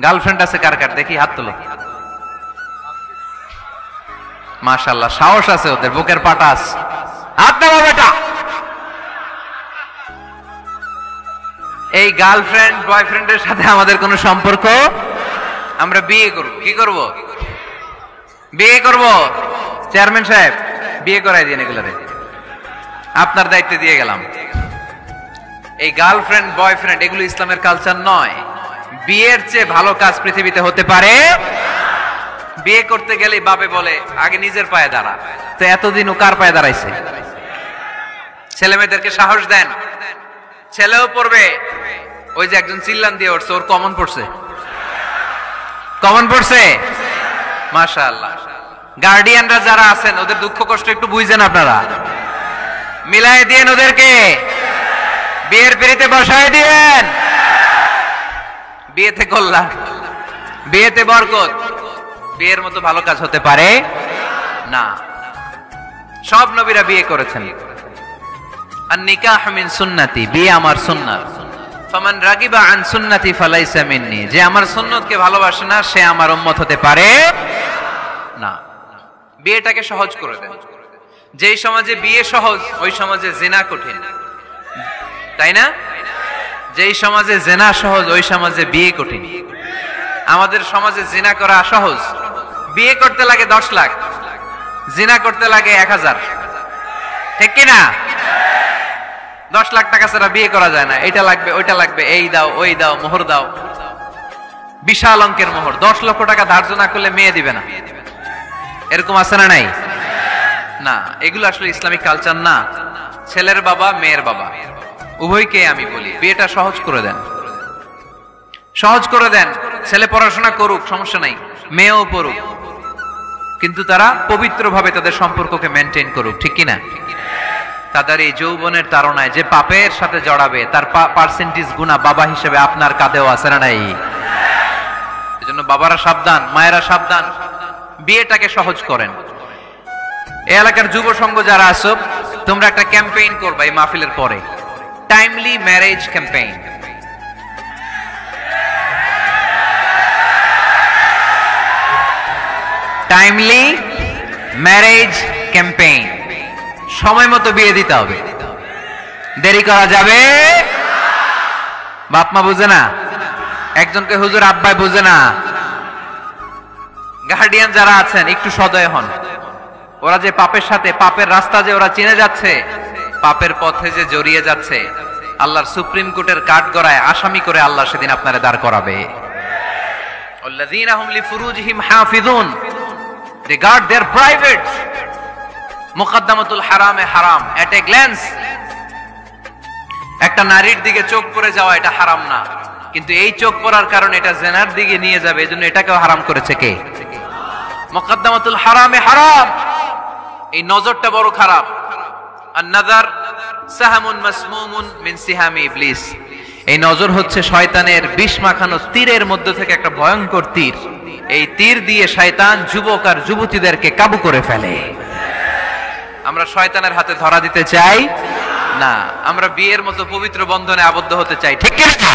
Girlfriend আছে কার কার দেখি হাত তোলো। মাশাআল্লাহ, সাহস আছে ওদের, বুকের পাটাস। হাত নামা বেটা। এই গার্লফ্রেন্ড বয়ফ্রেন্ডের সাথে আমাদের কোনো সম্পর্ক, আমরা বিয়ে করব। কি করব? বিয়ে করব। চেয়ারম্যান সাহেব বিয়ে করাই দিন এগুলোরে, আপনার দায়িত্ব দিয়ে গেলাম। এই গার্লফ্রেন্ড বয়ফ্রেন্ড এগুলো ইসলামের কালচার নয়। বিয়ের চেয়ে ভালো কাজ পৃথিবীতে হতে পারে। বিয়ে করতে গেলে বাপে বলে আগে নিজের পায়ে দাঁড়া। তো এতদিন ও কার পায়ে দাঁড়াইছে? ছেলে মেয়েদেরকে সাহস দেন, ছেলেও পড়বে। ওই যে একজন চিল্লান দিয়ে উঠছে, ওর কমন পড়ছে, কমন পড়ছে। মাশাআল্লাহ। গার্ডিয়ানরা যারা আছেন ওদের দুঃখ কষ্ট একটু বুঝেন আপনারা, মিলাই দিয়েন ওদেরকে, বিয়ের পিড়িতে বসায় দিয়েন। বিয়েতে কল্যাণ, বিয়েতে বরকত। বিয়ের মতো ভালো কাজ হতে পারে না। সব নবীরা বিয়ে করেছেন। আন নিকাহ মিন সুন্নতি, বিয়ে আমার সুন্নাত। ফামান রাগিবা আন সুন্নতি ফালাইসা মিন্নি, যে আমার সুন্নতকে ভালোবাসে না সে আমার উম্মত হতে পারে না। বিয়েটাকে সহজ করে দেন। যেই সমাজে বিয়ে সহজ ওই সমাজে জিনা কঠিন, তাই না? যেই সমাজে জিনা সহজ ওই সমাজে বিয়ে কঠিন। আমাদের সমাজে জিনা করা সহজ, বিয়ে করতে লাগে 10 লাখ, জিনা করতে লাগে 1000, ঠিক কি না? 10 লাখ টাকা ছাড়া বিয়ে করা যায় না। এটা লাগবে, ওইটা লাগবে, এই দাও, ওই দাও, মোহর দাও, বিশাল অঙ্কের মোহর। 10 লক্ষ টাকা ধার্য না করলে মেয়ে দিবে না, এরকম আছে না নাই? না, এগুলো আসলে ইসলামিক কালচার না। ছেলের বাবা মেয়ের বাবা উভয়কে আমি বলি বিয়েটা সহজ করে দেন, সহজ করে দেন। ছেলে পড়াশোনা করুক, সমস্যা নাই, মেয়েও পড়ুক, কিন্তু তারা পবিত্রভাবে তাদের সম্পর্ককে মেনটেন করুক, ঠিক কিনা? তাদের এই যৌবনের তাড়নায় যে পাপের সাথে জড়াবে তার পার্সেন্টেজ গুণা বাবা হিসেবে আপনার কাঁধেও আছে না নাই? এজন্য বাবারা সাবধান, মায়েরা সাবধান, বিয়েটাকে সহজ করেন। এই এলাকার যুব সংঘ যারা আছো, তোমরা একটা ক্যাম্পেইন করবা এই মাহফিলের পরে, timely marriage campaign. Timely marriage campaign. সময় মতো বিয়ে দিতে হবে, দেরি করা যাবে। বাপ মা বুঝে না, একজনকে হুজুর আব্বাই বুঝে না। গার্ডিয়ান যারা আছেন একটু সদয় হন। ওরা যে পাপের সাথে, পাপের রাস্তা যে ওরা চিনে যাচ্ছে, পাপের পথে যে জড়িয়ে যাচ্ছে, আল্লাহর সুপ্রিম কোর্টের কাঠগড়ায় আসামি করে আল্লাহ সেদিন আপনারে দাঁড় করাবে। আল্লাযীনা হুম লিফুরুজিহিম হাফিজুন, they guard their private। মুকদ্দমাতুল হারামে হারাম, এট এ গ্ল্যান্স। একটা নারীর দিকে চোখ পড়ে যাওয়া এটা হারাম না, কিন্তু এই চোখ পড়ার কারণে এটা জিনার দিকে নিয়ে যাবে, এজন্য এটাকেও হারাম করেছে কে? মুকদ্দমাতুল হারামে হারাম। এই নজরটা বড় খারাপ। আন-নাযার সাহামুন মাসমুমুন মিন সিহামি ইবলিস। এই নজর হচ্ছে শয়তানের বিষ মাখানো তীরের মধ্যে থেকে একটা ভয়ঙ্কর তীর। এই তীর দিয়ে শয়তান যুবক আর যুবতীদেরকে কাবু করে ফেলে। আমরা শয়তানের হাতে ধরা দিতে চাই না, আমরা বিয়ের মতো পবিত্র বন্ধনে আবদ্ধ হতে চাই, ঠিক কি না?